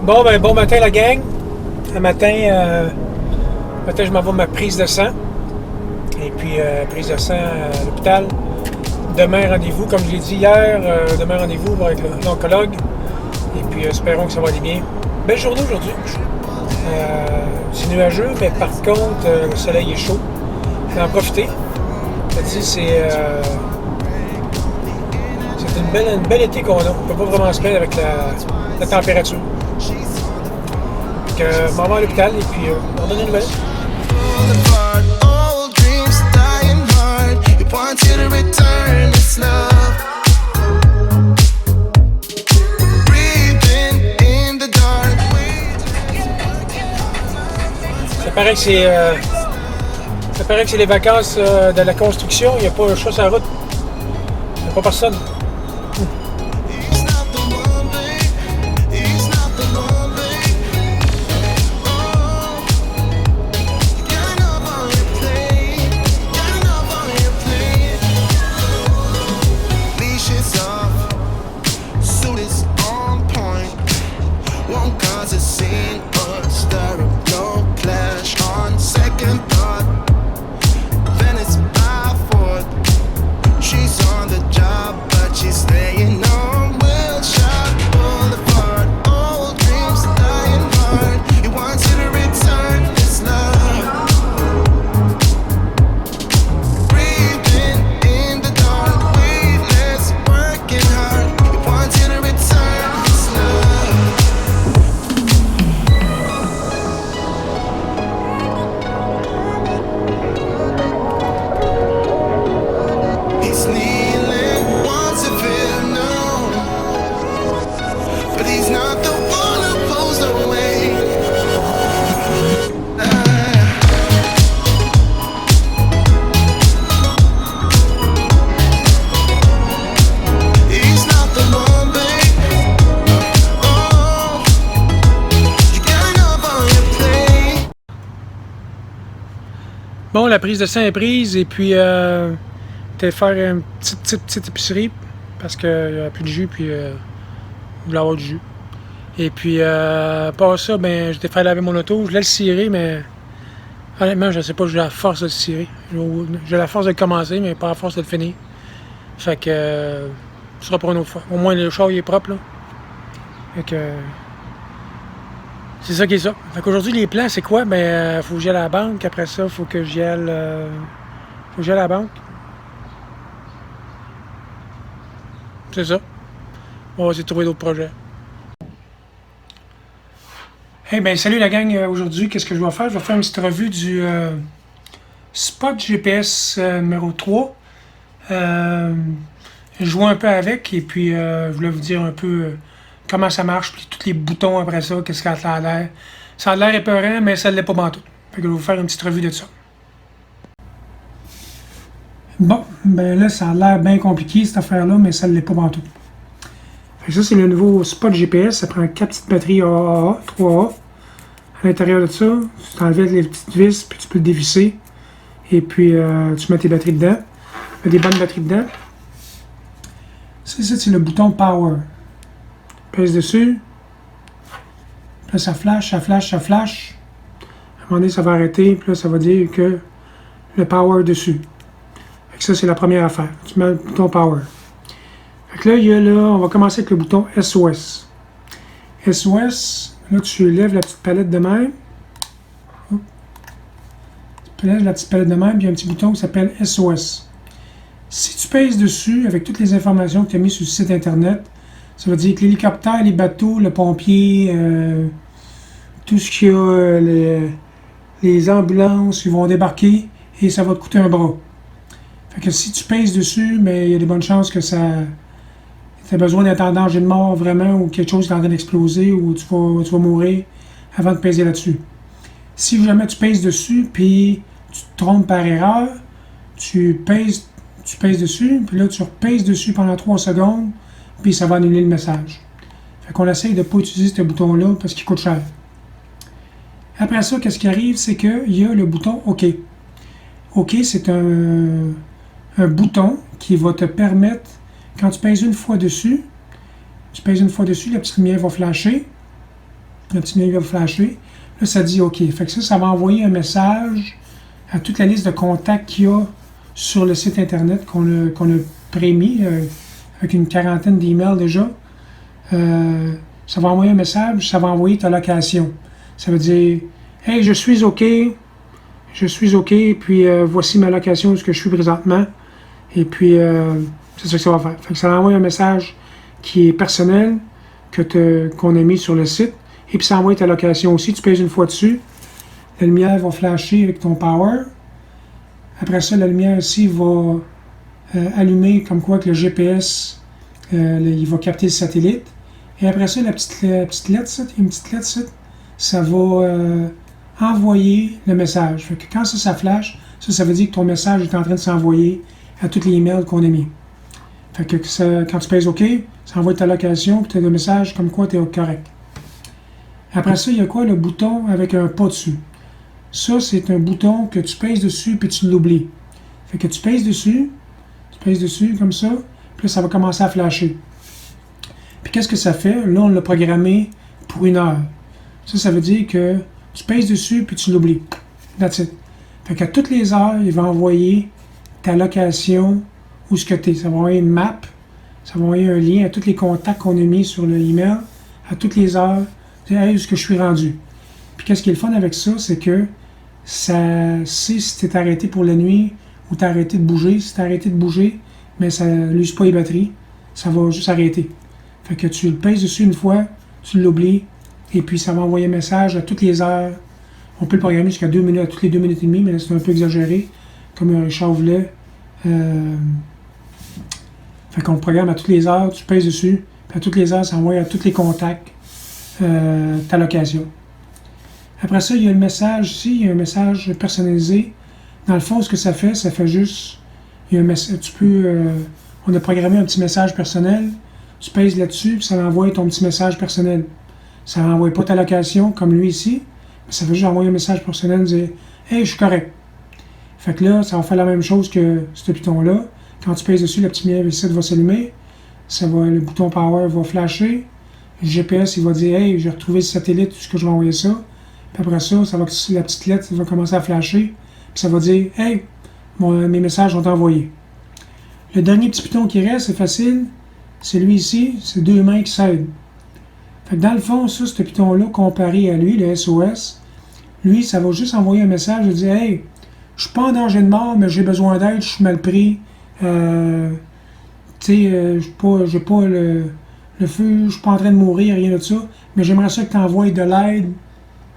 Bon matin la gang. Matin, je m'envoie ma prise de sang. Et puis, prise de sang à l'hôpital. Demain, rendez-vous, comme je l'ai dit hier, demain, rendez-vous avec l'oncologue. Et puis, espérons que ça va aller bien. Belle journée aujourd'hui. C'est nuageux, mais par contre, le soleil est chaud. Il faut en profiter. C'est une belle été qu'on a. On ne peut pas vraiment se plaindre avec la température. Donc, je m'en vais à l'hôpital et puis on donne une nouvelle. Ça paraît que c'est les vacances de la construction. Il n'y a pas un chat sur la route. Il n'y a pas personne. Bon, la prise de sang est prise et puis j'étais faire une petite épicerie parce qu'il n'y a plus de jus puis je voulais avoir du jus. Et puis par ça, ben j'étais faire laver mon auto, je voulais le cirer, mais honnêtement, je ne sais pas, j'ai la force de le cirer. J'ai la force de le commencer, mais pas la force de le finir. Fait que ce sera pour une autre fois. Au moins le char il est propre là. Fait que c'est ça qui est ça. Fait qu'aujourd'hui, les plans, c'est quoi? Ben, faut que j'aille à la banque. Après ça, faut que j'aille à la banque. C'est ça. On va essayer de trouver d'autres projets. Hey, ben, salut la gang. Aujourd'hui, qu'est-ce que je vais faire? Je vais faire une petite revue du Spot GPS numéro 3. Je joue un peu avec et puis je voulais vous dire un peu comment ça marche, puis tous les boutons après ça, qu'est-ce que ça a l'air. Ça a l'air épeurant, mais ça ne l'est pas bantou. Fait que je vais vous faire une petite revue de ça. Bon, ben là, ça a l'air bien compliqué cette affaire-là, mais ça ne l'est pas bantou. Fait que ça, c'est le nouveau Spot GPS. Ça prend 4 petites batteries AAA, 3A. À l'intérieur de ça, tu t'enlèves les petites vis, puis tu peux le dévisser. Et puis, tu mets tes batteries dedans. Il y a des bonnes batteries dedans. Ça, c'est le bouton Power. Pèse dessus. Puis là, ça flash. À un moment donné, ça va arrêter. Puis là, ça va dire que le power dessus. Fait que ça, c'est la première affaire. Tu mets le bouton power. Fait que là, on va commencer avec le bouton SOS. SOS, là, tu lèves la petite palette de même. Tu lèves la petite palette de même, puis il y a un petit bouton qui s'appelle SOS. Si tu pèses dessus, avec toutes les informations que tu as mises sur le site internet, ça veut dire que l'hélicoptère, les bateaux, le pompier, tout ce qu'il y a, les ambulances, ils vont débarquer et ça va te coûter un bras. Fait que si tu pèses dessus, mais il y a de bonnes chances que tu as besoin d'être en danger de mort vraiment ou quelque chose qui est en train d'exploser ou tu vas mourir avant de peser là-dessus. Si jamais tu pèses dessus puis tu te trompes par erreur, tu pèses dessus, puis là tu repèses dessus pendant 3 secondes, puis ça va annuler le message. Fait qu'on essaye de ne pas utiliser ce bouton-là parce qu'il coûte cher. Après ça, qu'est-ce qui arrive, c'est qu'il y a le bouton OK. OK, c'est un bouton qui va te permettre, quand tu pèses une fois dessus, la petite lumière va flasher. Le petit mail va flasher. Là, ça dit OK. Fait que ça va envoyer un message à toute la liste de contacts qu'il y a sur le site Internet qu'on a prémis avec une quarantaine d'emails déjà. Ça va envoyer un message, ça va envoyer ta location. Ça veut dire « Hey, je suis OK, puis voici ma location où je suis présentement. » Et puis, c'est ça que ça va faire. Fait que ça va envoyer un message qui est personnel, qu'on a mis sur le site. Et puis, ça envoie ta location aussi. Tu pèses une fois dessus. La lumière va flasher avec ton power. Après ça, la lumière ici va allumer comme quoi que le GPS, il va capter le satellite. Et après ça, la petite lettre, une petite lettre, ça va envoyer le message. Fait que quand ça flash, ça veut dire que ton message est en train de s'envoyer à tous les emails qu'on a mis. Fait que quand tu pèses OK, ça envoie ta location, puis tu as le message comme quoi tu es correct. Après ça, il y a quoi? Le bouton avec un pas dessus. Ça, c'est un bouton que tu pèses dessus, puis tu l'oublies. Fait que tu pèses dessus comme ça, puis là, ça va commencer à flasher. Puis qu'est-ce que ça fait? Là, on l'a programmé pour 1 heure. Ça veut dire que tu pèses dessus, puis tu l'oublies. That's it. Fait qu'à toutes les heures, il va envoyer ta location où ce que tu es. Ça va envoyer une map, ça va envoyer un lien à tous les contacts qu'on a mis sur le email, à toutes les heures, hey, où est-ce que je suis rendu. Puis qu'est-ce qui est le fun avec ça, c'est que ça sait si tu es arrêté pour la nuit ou tu as arrêté de bouger. Si tu as arrêté de bouger, mais ça n'use pas les batteries, ça va juste arrêter. Fait que tu le pèses dessus une fois, tu l'oublies, et puis ça va envoyer un message à toutes les heures. On peut le programmer jusqu'à 2 minutes, à toutes les 2 minutes et demie, mais là c'est un peu exagéré, comme Richard voulait. Fait qu'on le programme à toutes les heures, tu pèses dessus, puis à toutes les heures, ça envoie à tous les contacts ta location. Après ça, il y a le message ici, il y a un message personnalisé. Dans le fond, ce que ça fait juste, il y a un message, on a programmé un petit message personnel, tu pèses là-dessus, puis ça envoie ton petit message personnel. Ça n'envoie pas ta location, comme lui ici, mais ça fait juste envoyer un message personnel, dire « Hey, je suis correct ». Fait que là, ça va faire la même chose que ce piton-là. Quand tu pèses dessus, le petit lumière ici va s'allumer, le bouton power va flasher, le GPS il va dire « Hey, j'ai retrouvé ce satellite, est-ce que je vais envoyer ça ». Puis après ça, la petite lettre va commencer à flasher, puis ça va dire « Hey, mes messages ont été envoyés ». Le dernier petit piton qui reste, c'est facile, c'est lui ici, c'est 2 mains qui s'aident. Fait que dans le fond, ça, ce piton-là, comparé à lui, le SOS, lui, ça va juste envoyer un message et dire « Hey, je suis pas en danger de mort, mais j'ai besoin d'aide, je suis mal pris. J'ai pas le feu, je suis pas en train de mourir, rien de ça, mais j'aimerais ça que tu envoies de l'aide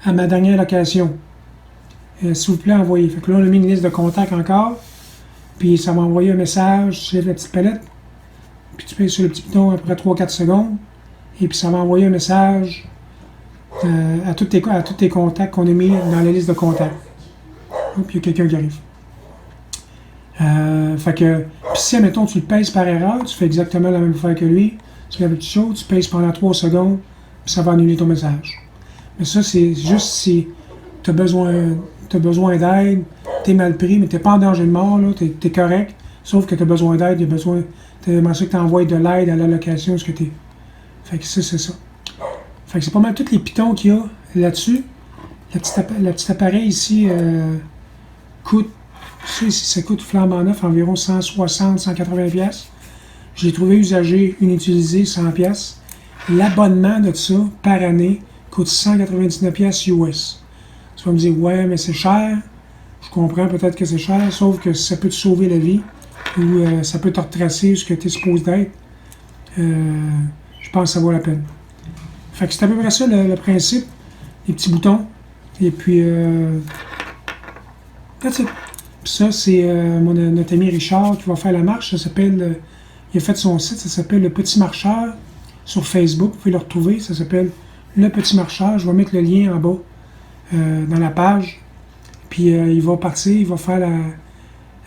à ma dernière location. S'il vous plaît, envoyez. » Fait que là, on a mis une liste de contacts encore, puis ça va envoyer un message, tu lèves la petite palette, puis tu pèses sur le petit piton après 3-4 secondes, et puis ça va envoyer un message à tous tes contacts qu'on a mis dans la liste de contacts. Oh, puis il y a quelqu'un qui arrive. Fait que, puis si, admettons, tu le pèses par erreur, tu fais exactement la même affaire que lui, tu lèves le petit show, tu pèses pendant 3 secondes, puis ça va annuler ton message. Mais ça, c'est juste si tu as besoin d'aide, tu es mal pris, mais tu n'es pas en danger de mort, tu es correct, sauf que tu as besoin d'aide, tu aimerais ça que tu envoies de l'aide à la location où ce que tu es. Fait que ça, c'est ça. Fait que c'est pas mal tous les pitons qu'il y a là-dessus. Le petit appareil ici coûte, ça coûte flambant neuf, environ 160-180$. Je l'ai trouvé usagé, inutilisé, 100$. L'abonnement de ça, par année, coûte 199$ US. Tu vas me dire, ouais, mais c'est cher. Je comprends peut-être que c'est cher, sauf que ça peut te sauver la vie ou ça peut te retracer ce que tu es supposé d'être. Je pense que ça vaut la peine. Fait que c'est à peu près ça le principe. Les petits boutons. Et puis, that's it. Puis ça, c'est notre ami Richard qui va faire la marche. Ça s'appelle, il a fait son site, ça s'appelle Le Petit Marcheur sur Facebook. Vous pouvez le retrouver. Ça s'appelle Le Petit Marcheur. Je vais mettre le lien en bas dans la page. Puis il va partir, il va faire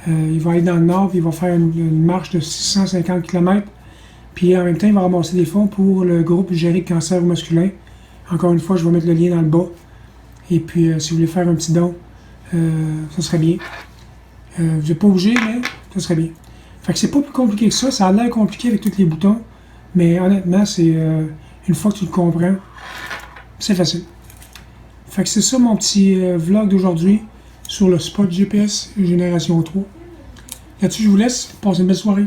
il va aller dans le nord, puis il va faire une marche de 650 km. Puis en même temps, il va ramasser des fonds pour le groupe Gérer le cancer masculin. Encore une fois, je vais mettre le lien dans le bas. Et puis, si vous voulez faire un petit don, ça serait bien. Vous n'êtes pas obligé, mais ça serait bien. Fait que c'est pas plus compliqué que ça. Ça a l'air compliqué avec tous les boutons. Mais honnêtement, c'est une fois que tu le comprends, C'est facile. Fait que c'est ça mon petit vlog d'aujourd'hui sur le spot GPS Génération 3. Là-dessus, je vous laisse. Passez une belle soirée.